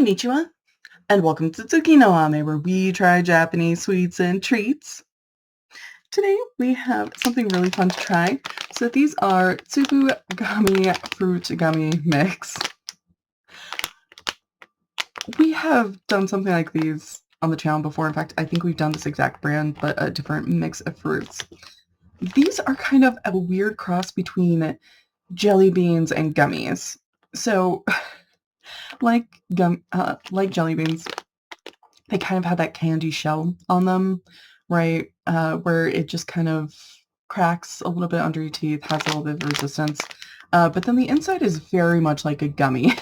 Konnichiwa, and welcome to Tsuki no Ame, where we try Japanese sweets and treats. Today we have something really fun to try. So these are Tsubu Gummy fruit gummy mix. We have done something like these on the channel before. In fact, I think we've done this exact brand, but a different mix of fruits. These are kind of a weird cross between jelly beans and gummies. So, like jelly beans, they kind of have that candy shell on them, right? Where it just kind of cracks a little bit under your teeth, has a little bit of resistance. But then the inside is very much like a gummy.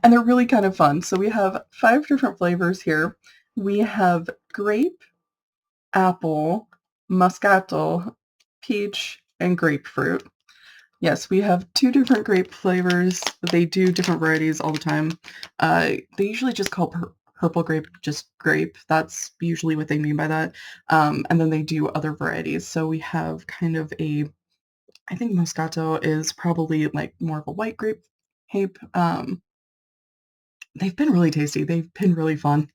And they're really kind of fun. So we have 5 different flavors here. We have grape, apple, muscatel, peach, and grapefruit. Yes, we have 2 different grape flavors. They do different varieties all the time. They usually just call purple grape just grape. That's usually what they mean by that. And then they do other varieties. So we have kind of I think Moscato is probably like more of a white grape. They've been really tasty. They've been really fun.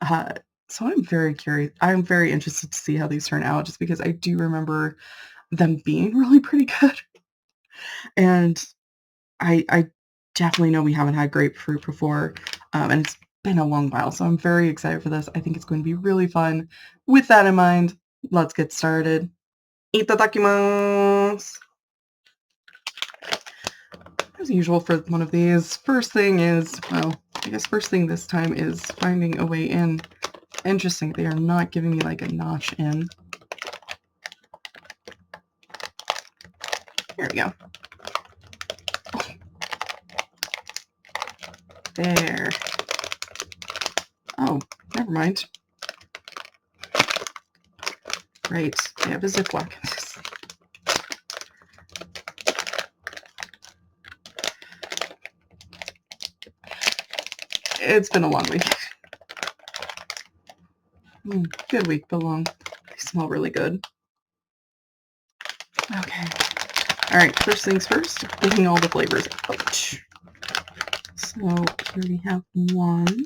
Uh, so I'm very curious. I'm very interested to see how these turn out, just because I do remember them being really pretty good. And I definitely know we haven't had grapefruit before, and it's been a long while, so I'm very excited for this. I think it's going to be really fun. With that in mind, let's get started. Itadakimasu! As usual for one of these, first thing is, well, I guess first thing this time is finding a way in. Interesting, they are not giving me like a notch in. Here we go. There. Oh, never mind. Right, they have a Ziploc in this. It's been a long week. Good week, but long. They smell really good. Okay. Alright, first things first, getting all the flavors out. So here we have one.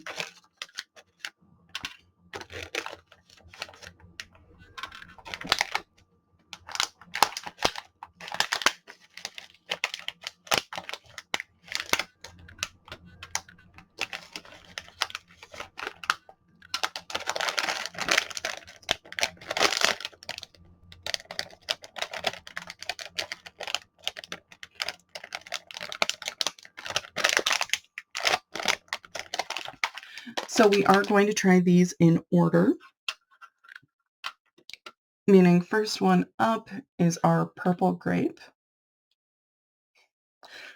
So we are going to try these in order. Meaning first one up is our purple grape.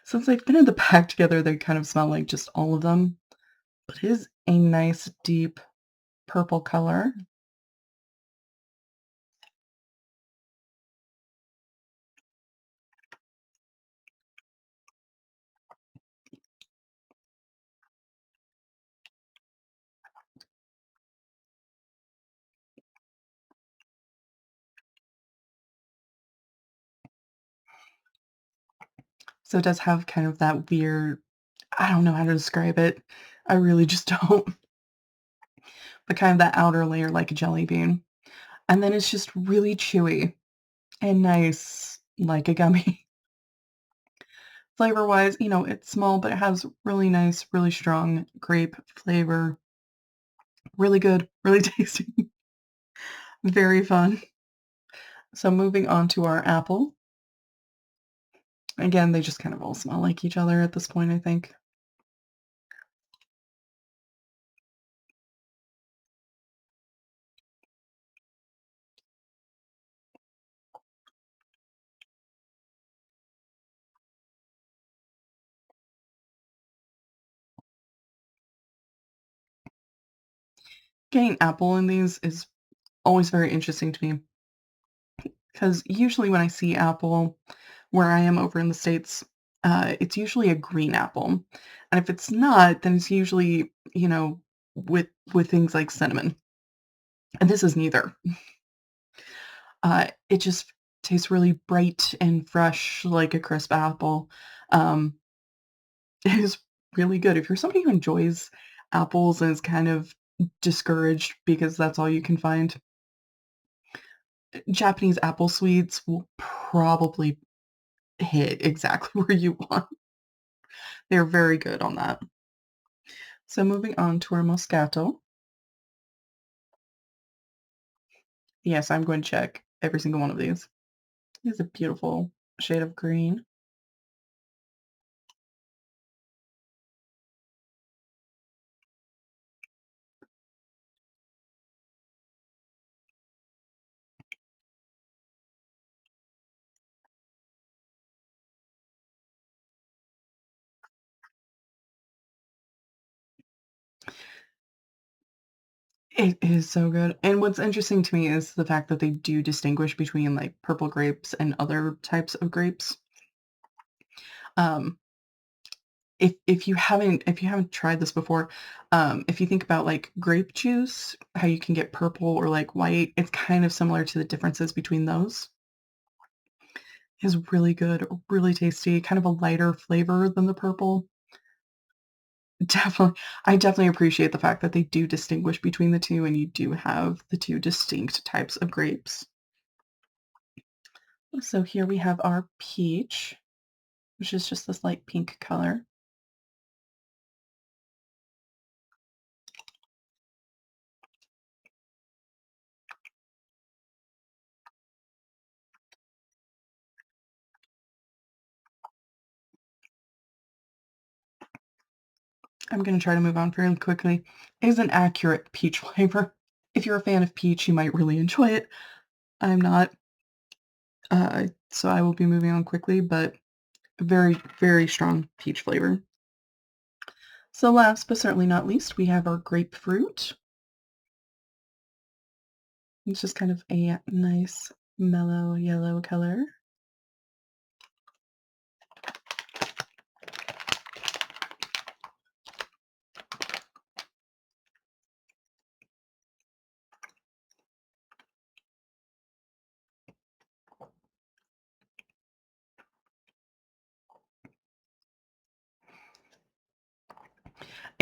Since they've been in the pack together, they kind of smell like just all of them. But it is a nice deep purple color. So it does have kind of that weird, I don't know how to describe it. I really just don't. But kind of that outer layer like a jelly bean. And then it's just really chewy and nice like a gummy. Flavor-wise, it's small, but it has really nice, really strong grape flavor. Really good, really tasty. Very fun. So moving on to our apple. Again, they just kind of all smell like each other at this point, I think. Getting apple in these is always very interesting to me, because usually when I see apple where I am over in the States, it's usually a green apple. And if it's not, then it's usually, with things like cinnamon. And this is neither. It just tastes really bright and fresh like a crisp apple. Um, it is really good. If you're somebody who enjoys apples and is kind of discouraged because that's all you can find, Japanese apple sweets will probably hit exactly where you want. They're very good on that. So moving on to our Moscato. Yes, I'm going to check every single one of these. It's a beautiful shade of green. It is so good, and what's interesting to me is the fact that they do distinguish between, like, purple grapes and other types of grapes. Um, if you haven't tried this before, if you think about, like, grape juice, how you can get purple or, like, white, it's kind of similar to the differences between those. It's really good, really tasty, kind of a lighter flavor than the purple. Definitely. I definitely appreciate the fact that they do distinguish between the 2, and you do have the 2 distinct types of grapes. So here we have our peach, which is just this light pink color. I'm gonna try to move on fairly quickly. It is an accurate peach flavor. If you're a fan of peach, you might really enjoy it. I'm not, so I will be moving on quickly, but very, very strong peach flavor. So last but certainly not least, we have our grapefruit. It's just kind of a nice mellow yellow color.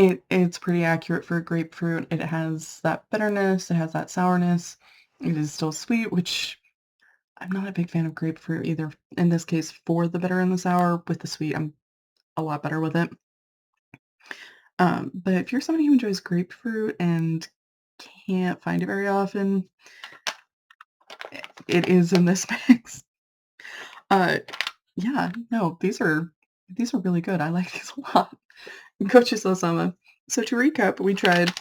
It's pretty accurate for grapefruit. It has that bitterness, it has that sourness. It is still sweet, which I'm not a big fan of grapefruit either. In this case, for the bitter and the sour, with the sweet, I'm a lot better with it. But if you're somebody who enjoys grapefruit and can't find it very often, it is in this mix. Uh, yeah, no, these are really good. I like these a lot. Gochu Sama. So to recap, we tried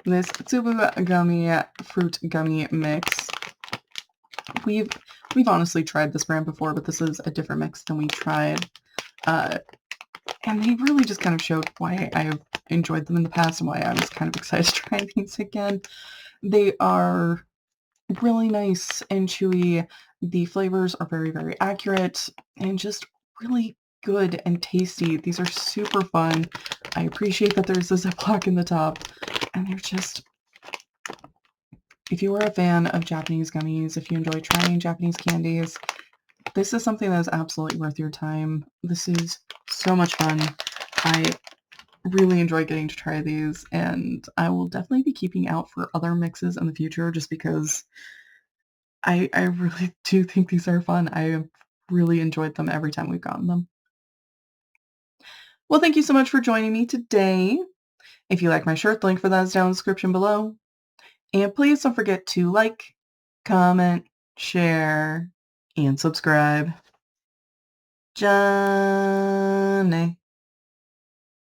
this Tsubu Gummy fruit gummy mix. We've we've honestly tried this brand before, but this is a different mix than we tried. And they really just kind of showed why I've enjoyed them in the past and why I was kind of excited to try these again. They are really nice and chewy. The flavors are very, very accurate and just really good and tasty. These are super fun. I appreciate that there's a Ziploc in the top, and they're just, if you are a fan of Japanese gummies, if you enjoy trying Japanese candies, this is something that is absolutely worth your time. This is so much fun. I really enjoy getting to try these, and I will definitely be keeping out for other mixes in the future just because I really do think these are fun. I have really enjoyed them every time we've gotten them. Well, thank you so much for joining me today. If you like my shirt, the link for that is down in the description below. And please don't forget to like, comment, share, and subscribe. Johnny.